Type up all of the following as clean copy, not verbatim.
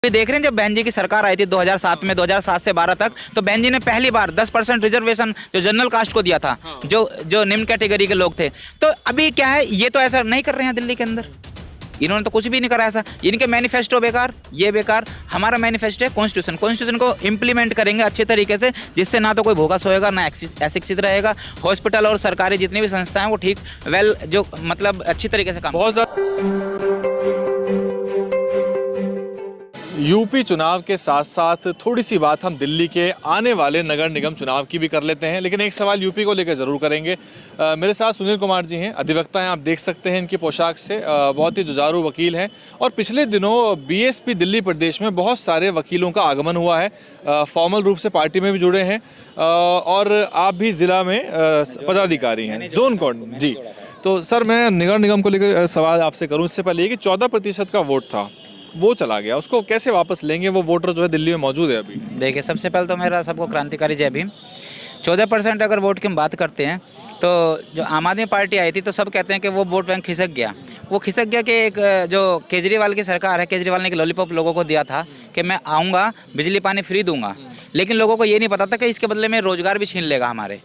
अभी देख रहे हैं जब बहन जी की सरकार आई थी 2007 में, 2007 से 12 तक, तो बहन जी ने पहली बार 10% रिजर्वेशन जो जनरल कास्ट को दिया था, जो जो निम्न कैटेगरी के लोग थे। तो अभी क्या है, ये तो ऐसा नहीं कर रहे हैं दिल्ली के अंदर, इन्होंने तो कुछ भी नहीं करा ऐसा। इनके मैनिफेस्टो बेकार, ये बेकार। हमारा मैनिफेस्टो है कॉन्स्टिट्यूशन, कॉन्स्टिट्यूशन को इंप्लीमेंट करेंगे अच्छे तरीके से, जिससे ना तो कोई भूखा सोएगा, ना अशिक्षित रहेगा। हॉस्पिटल और सरकारी जितनी भी संस्थाएं वो ठीक जो मतलब अच्छी तरीके से काम। बहुत ज़्यादा यूपी चुनाव के साथ साथ थोड़ी सी बात हम दिल्ली के आने वाले नगर निगम चुनाव की भी कर लेते हैं, लेकिन एक सवाल यूपी को लेकर ज़रूर करेंगे। मेरे साथ सुनील कुमार जी हैं, अधिवक्ता हैं, आप देख सकते हैं इनकी पोशाक से, बहुत ही जुझारू वकील हैं। और पिछले दिनों बीएसपी दिल्ली प्रदेश में बहुत सारे वकीलों का आगमन हुआ है, फॉर्मल रूप से पार्टी में भी जुड़े हैं, और आप भी ज़िला में पदाधिकारी हैं, जोन कोड जी। तो सर, मैं नगर निगम को लेकर सवाल आपसे करूँ इससे पहले कि 14% का वोट था, वो चला गया, उसको कैसे वापस लेंगे? वो वोटर जो है दिल्ली में मौजूद है अभी। देखिए, सबसे पहले तो मेरा सबको क्रांतिकारी जय भीम। 14% अगर वोट की हम बात करते हैं, तो जो आम आदमी पार्टी आई थी तो सब कहते हैं कि वो वोट बैंक खिसक गया। वो खिसक गया कि एक जो केजरीवाल की सरकार है, केजरीवाल ने एक लॉलीपॉप लोगों को दिया था कि मैं आऊँगा, बिजली पानी फ्री दूंगा, लेकिन लोगों को ये नहीं पता था कि इसके बदले में रोजगार भी छीन लेगा हमारे,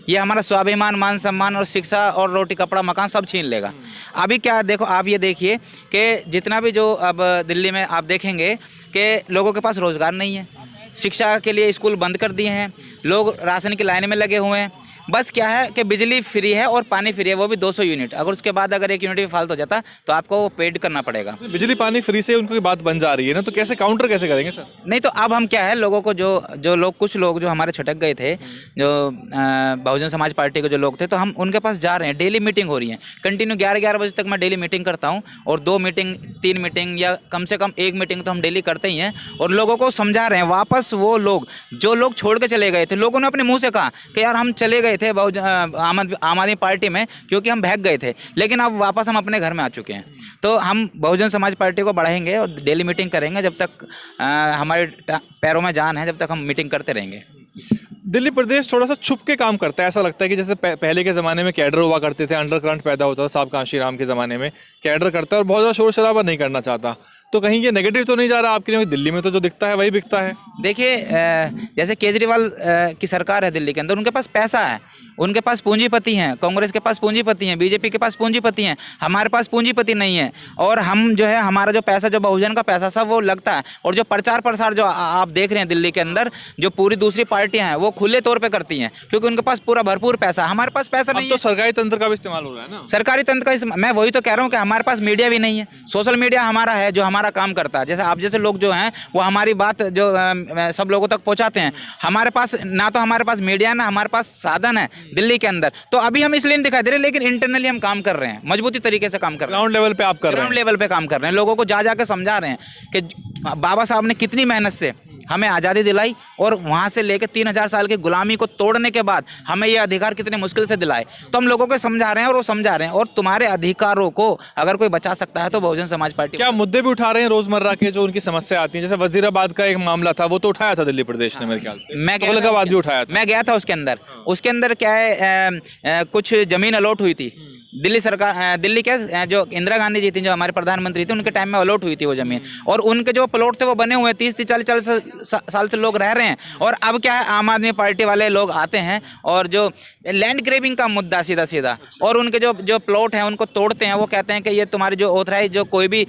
ये हमारा स्वाभिमान, मान सम्मान और शिक्षा और रोटी कपड़ा मकान सब छीन लेगा। अभी क्या देखो, आप ये देखिए कि जितना भी जो अब दिल्ली में आप देखेंगे कि लोगों के पास रोज़गार नहीं है, शिक्षा के लिए स्कूल बंद कर दिए हैं, लोग राशन की लाइन में लगे हुए हैं। बस क्या है कि बिजली फ्री है और पानी फ्री है, वो भी 200 यूनिट। अगर उसके बाद अगर 1 यूनिट भी फालतू हो जाता तो आपको वो पेड करना पड़ेगा। बिजली पानी फ्री से उनको बात बन जा रही है ना, तो कैसे काउंटर कैसे करेंगे सर? नहीं तो अब हम क्या है, लोगों को जो लोग, कुछ लोग जो हमारे छटक गए थे, जो बहुजन समाज पार्टी के जो लोग थे, तो हम उनके पास जा रहे हैं। डेली मीटिंग हो रही है कंटिन्यू, 11-11 बजे तक मैं डेली मीटिंग करता हूँ, और 2 मीटिंग 3 मीटिंग या कम से कम 1 मीटिंग तो हम डेली करते ही हैं, और लोगों को समझा रहे हैं। वापस वो लोग जो लोग छोड़ के चले गए थे, लोगों ने अपने मुँह से कहा कि यार हम चले गए थे आम आदमी पार्टी में क्योंकि हम भाग गए थे, लेकिन अब वापस हम अपने घर में आ चुके हैं। तो हम बहुजन समाज पार्टी को बढ़ाएंगे और डेली मीटिंग करेंगे जब तक हमारे पैरों में जान है, जब तक हम मीटिंग करते रहेंगे। दिल्ली प्रदेश थोड़ा सा छुप के काम करता है, ऐसा लगता है कि जैसे पहले के ज़माने में कैडर हुआ करते थे, अंडरकरंट पैदा होता था, साहब कांशीराम के ज़माने में कैडर करता है और बहुत ज़्यादा शोर शराबा नहीं करना चाहता। तो कहीं ये नेगेटिव तो नहीं जा रहा आपके लिए? दिल्ली में तो जो दिखता है वही बिकता है। देखिए, जैसे केजरीवाल की सरकार है दिल्ली के अंदर, उनके पास पैसा है, उनके पास पूंजीपति हैं, कांग्रेस के पास पूंजीपति हैं, बीजेपी के पास पूंजीपति हैं, हमारे पास पूंजीपति नहीं है। और हम जो है, हमारा जो पैसा, जो बहुजन का पैसा सब वो लगता है। और जो प्रचार प्रसार जो आप देख रहे हैं दिल्ली के अंदर, जो पूरी दूसरी पार्टियां हैं वो खुले तौर पे करती हैं, क्योंकि उनके पास पूरा भरपूर पैसा, हमारे पास पैसा नहीं तो है। सरकारी तंत्र का भी इस्तेमाल हो रहा है ना? सरकारी तंत्र का मैं वही तो कह रहा हूँ कि हमारे पास मीडिया भी नहीं है। सोशल मीडिया हमारा है जो हमारा काम करता है, जैसे आप जैसे लोग जो हैं वो हमारी बात जो सब लोगों तक पहुंचाते हैं। हमारे पास ना तो हमारे पास मीडिया है, ना हमारे पास साधन है दिल्ली के अंदर। तो अभी हम इसलिए नहीं दिखाई दे रहे, लेकिन इंटरनली हम काम कर रहे हैं, मजबूती तरीके से काम कर रहे हैं। ग्राउंड लेवल पे आप कर रहे हैं? ग्राउंड लेवल पे काम कर रहे हैं, लोगों को जा जाकर समझा रहे हैं कि बाबा साहब ने कितनी मेहनत से हमें आज़ादी दिलाई, और वहाँ से लेकर 3000 साल की गुलामी को तोड़ने के बाद हमें ये अधिकार कितने मुश्किल से दिलाए। तो हम लोगों को समझा रहे हैं और वो समझा रहे हैं, और तुम्हारे अधिकारों को अगर कोई बचा सकता है तो बहुजन समाज पार्टी। क्या मुद्दे भी उठा रहे हैं रोजमर्रा के जो उनकी समस्या आती है? जैसे वजीराबाद का एक मामला था, वो तो उठाया था दिल्ली प्रदेश ने मेरे ख्याल से। मैं तुगलकाबाद भी उठाया था। मैं गया था उसके अंदर क्या है, कुछ जमीन अलॉट हुई थी दिल्ली सरकार, दिल्ली क्या जो इंदिरा गांधी जी थी, जो हमारे प्रधानमंत्री थे, उनके टाइम में अलॉट हुई थी वो जमीन, और उनके जो प्लॉट थे वो बने हुए 30-40 साल से लोग रह रहे हैं। और अब क्या है, आम आदमी पार्टी वाले लोग आते हैं और जो लैंड ग्रेबिंग का मुद्दा सीधा और उनके जो प्लॉट हैं उनको तोड़ते हैं। वो कहते हैं कि ये तुम्हारी जो ऑथराइज जो कोई भी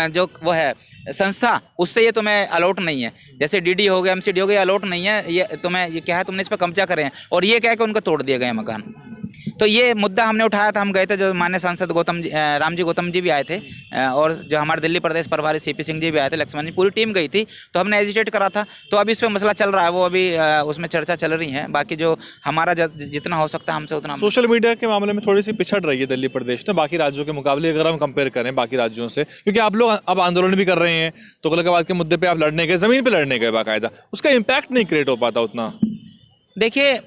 जो वो है संस्था, उससे ये तुम्हें अलॉट नहीं है, जैसे डीडी हो गया, एमसीडी हो गया, अलॉट नहीं है, ये तुम्हें, ये क्या है, तुमने इस पर कब्जा करे हैं, और ये क्या है कि उनको तोड़ दिए गए मकान। तो ये मुद्दा हमने उठाया था, हम गए थे, जो माननीय सांसद रामजी गौतम जी भी आए थे, और जो हमारे दिल्ली प्रदेश प्रभारी सीपी सिंह जी भी आए थे, लक्ष्मण जी, पूरी टीम गई थी। तो हमने एजिटेट करा था। तो अभी इस पर मसला चल रहा है, वो अभी उसमें चर्चा चल रही है। बाकी जो हमारा जितना हो सकता है हमसे उतना। सोशल मीडिया के मामले में थोड़ी सी पिछड़ रही है दिल्ली प्रदेश ना बाकी राज्यों के मुकाबले, अगर हम कंपेयर करें बाकी राज्यों से, क्योंकि आप लोग अब आंदोलन भी कर रहे हैं, तुगलकाबाद के मुद्दे पर आप लड़ने गए, जमीन पर लड़ने गए बाकायदा, उसका इम्पैक्ट नहीं क्रिएट हो पाता उतना। देखिए,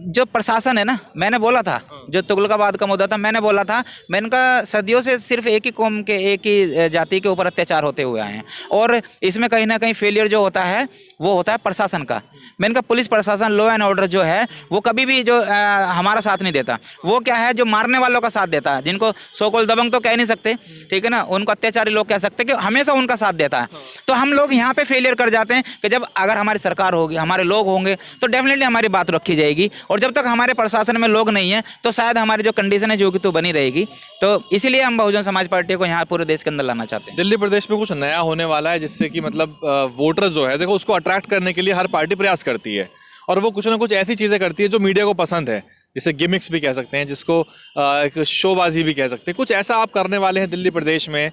जो प्रशासन है ना, मैंने बोला था, जो तुगलकाबाद का मुद्दा था, मैंने बोला था, मैंने कहा सदियों से सिर्फ एक ही कौम के, एक ही जाति के ऊपर अत्याचार होते हुए आए हैं, और इसमें कहीं ना कहीं फेलियर जो होता है वो होता है प्रशासन का। मैंने कहा पुलिस प्रशासन, लॉ एंड ऑर्डर जो है वो कभी भी जो हमारा साथ नहीं देता। वो क्या है, जो मारने वालों का साथ देता है, जिनको सो-कॉल्ड दबंग तो कह नहीं सकते, ठीक है ना, उनको अत्याचारी लोग कह सकते हैं, कि हमेशा उनका साथ देता है। तो हम लोग यहाँ पे फेलियर कर जाते हैं कि जब अगर हमारी सरकार होगी, हमारे लोग होंगे, तो डेफिनेटली हमारी बात रखी जाएगी, और जब तक हमारे प्रशासन में लोग नहीं है तो शायद हमारी जो कंडीशन है जो कि तो बनी रहेगी। तो इसीलिए हम बहुजन समाज पार्टी को यहाँ पूरे देश के अंदर लाना चाहते हैं। दिल्ली प्रदेश में कुछ नया होने वाला है, जिससे कि मतलब वोटर जो है, देखो उसको अट्रैक्ट करने के लिए हर पार्टी प्रयास करती है, और वो कुछ ना कुछ ऐसी चीज़ें करती है जो मीडिया को पसंद है, जिसे गिमिक्स भी कह सकते हैं, जिसको एक शोबाजी भी कह सकते हैं। कुछ ऐसा आप करने वाले हैं दिल्ली प्रदेश में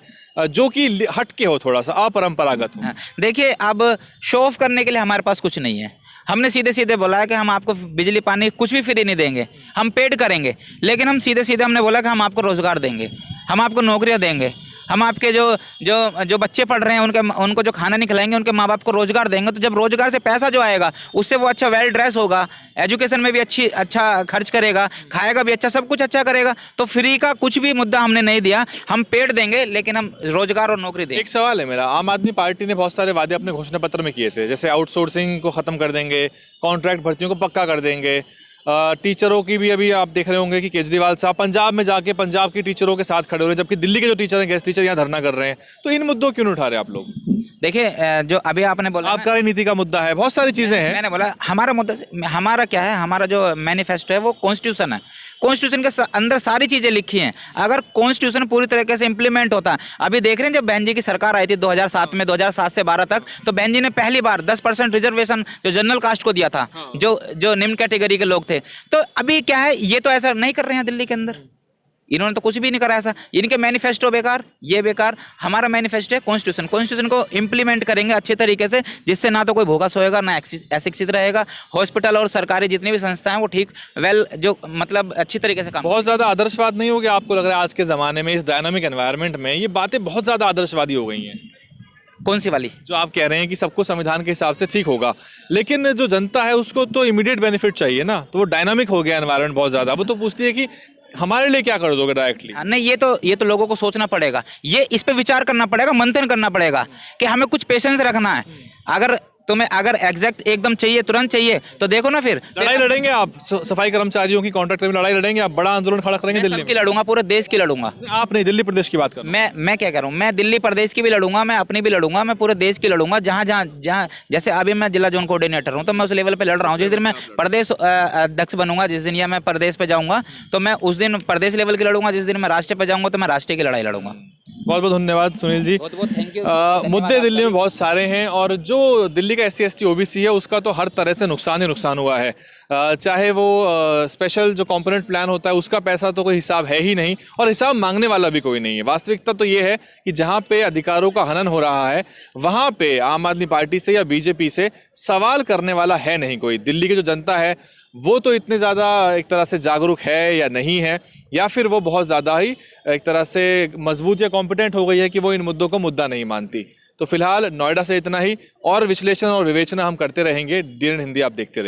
जो कि हटके हो, थोड़ा सा अपरंपरागत हो। हाँ, देखिए, अब शो ऑफ करने के लिए हमारे पास कुछ नहीं है। हमने सीधे सीधे बोला है कि हम आपको बिजली पानी कुछ भी फ्री नहीं देंगे, हम पेड करेंगे, लेकिन हम सीधे सीधे हमने बोला कि हम आपको रोजगार देंगे, हम आपको नौकरियां देंगे, हम आपके जो जो जो बच्चे पढ़ रहे हैं उनको जो खाना नहीं खिलाएंगे, उनके माँ बाप को रोजगार देंगे। तो जब रोजगार से पैसा जो आएगा उससे वो अच्छा वेल ड्रेस होगा, एजुकेशन में भी अच्छा खर्च करेगा, खाएगा भी अच्छा, सब कुछ अच्छा करेगा। तो फ्री का कुछ भी मुद्दा हमने नहीं दिया, हम पेड देंगे, लेकिन हम रोजगार और नौकरी देंगे। एक सवाल है मेरा, आम आदमी पार्टी ने बहुत सारे वादे अपने घोषणा पत्र में किए थे, जैसे आउटसोर्सिंग को खत्म कर देंगे, कॉन्ट्रैक्ट भर्तियों को पक्का कर देंगे, टीचरों की भी अभी आप देख रहे होंगे कि केजरीवाल साहब पंजाब में जाके पंजाब की टीचरों के साथ खड़े हो रहे हैं, जबकि दिल्ली के जो टीचर हैं, गेस्ट टीचर, यहाँ धरना कर रहे हैं। तो इन मुद्दों क्यों नहीं उठा रहे आप लोग? देखिए, जो अभी आपने बोला आबकारी नीति का मुद्दा है, बहुत सारी चीजें हैं। मैंने बोला हमारा मुद्दा, हमारा क्या है, हमारा जो मैनिफेस्टो है वो कॉन्स्टिट्यूशन है। कॉन्स्टिट्यूशन के अंदर सारी चीजें लिखी हैं। अगर कॉन्स्टिट्यूशन पूरी तरीके से इंप्लीमेंट होता, अभी देख रहे हैं जब बहन जी की सरकार आई थी 2007 में, 2007 से 12 तक, तो बहन जी ने पहली बार 10% रिजर्वेशन जो जनरल कास्ट को दिया था, जो निम्न कैटेगरी के लोग थे। तो अभी क्या है, ये तो ऐसा नहीं कर रहे हैं दिल्ली के अंदर, इन्होंने तो कुछ भी नहीं करा ऐसा। इनके मैनिफेस्टो बेकार, ये बेकार। हमारा मैनिफेस्टो है कॉन्स्टिट्यूशन को इम्प्लीमेंट करेंगे अच्छे तरीके से, जिससे ना तो कोई भूखा सोएगा, ना अशिक्षित रहेगा। हॉस्पिटल और सरकारी जितनी भी संस्थाएं हैं वो ठीक जो मतलब अच्छी तरीके से काम। बहुत ज्यादा आदर्शवाद नहीं हो गया आपको लग रहा है आज के जमाने में, इस डायनामिक एनवायरनमेंट में ये बातें बहुत ज्यादा आदर्शवादी हो गई हैं? कौन सी वाली? जो आप कह रहे हैं कि सबको संविधान के हिसाब से ठीक होगा, लेकिन जो जनता है उसको तो इमीडिएट बेनिफिट चाहिए ना, तो वो डायनामिक हो गया एनवायरनमेंट बहुत ज्यादा। वो तो पूछती है कि हमारे लिए क्या कर दोगे डायरेक्टली? नहीं, ये तो लोगों को सोचना पड़ेगा, ये इस पे विचार करना पड़ेगा, मंथन करना पड़ेगा कि हमें कुछ पेशेंस रखना है। अगर एग्जैक्ट एकदम चाहिए, तुरंत चाहिए, तो देखो ना, फिर लड़ाई लड़ेंगे आप सफाई कर्मचारियों की, कॉन्ट्रैक्टर में लड़ाई लड़ेंगे आप? बड़ा आंदोलन खड़ा करेंगे दिल्ली में? लड़ूंगा, पूरे देश की लड़ूंगा। आप नहीं, दिल्ली प्रदेश की बात कर रहा हूं। मैं क्या कह रहा हूँ, मैं दिल्ली प्रदेश की भी लड़ूंगा, मैं अपनी भी लड़ूंगा, मैं पूरे देश की लड़ूंगा। जहाँ जैसे अभी मैं जिला जोन कोऑर्डिनेटर हूँ, तो मैं उस लेवल पे लड़ रहा हूँ। जिस दिन मैं प्रदेश अध्यक्ष बनूंगा, जिस दिन या मैं प्रदेश पे जाऊंगा, तो मैं उस दिन प्रदेश लेवल की लड़ूंगा। जिस दिन मैं राष्ट्रीय पे जाऊंगा तो मैं राष्ट्रीय की लड़ाई लड़ूंगा। बहुत बहुत धन्यवाद सुनील जी। बहुत बहुत थैंक यू। मुद्दे दिल्ली में बहुत सारे हैं, और जो दिल्ली का SC ST OBC है उसका तो हर तरह से नुकसान ही नुकसान हुआ है। चाहे वो स्पेशल जो कंपोनेंट प्लान होता है उसका पैसा तो कोई हिसाब है ही नहीं, और हिसाब मांगने वाला भी कोई नहीं है। वास्तविकता तो ये है कि जहाँ पे अधिकारों का हनन हो रहा है वहाँ पे आम आदमी पार्टी से या BJP से सवाल करने वाला है नहीं कोई। दिल्ली की जो जनता है वो तो इतने ज़्यादा एक तरह से जागरूक है या नहीं है, या फिर वो बहुत ज़्यादा ही एक तरह से मजबूत या कॉम्पिटेंट हो गई है कि वो इन मुद्दों को मुद्दा नहीं मानती। तो फिलहाल नोएडा से इतना ही, और विश्लेषण और विवेचना हम करते रहेंगे। DN हिंदी आप देखते रहिए।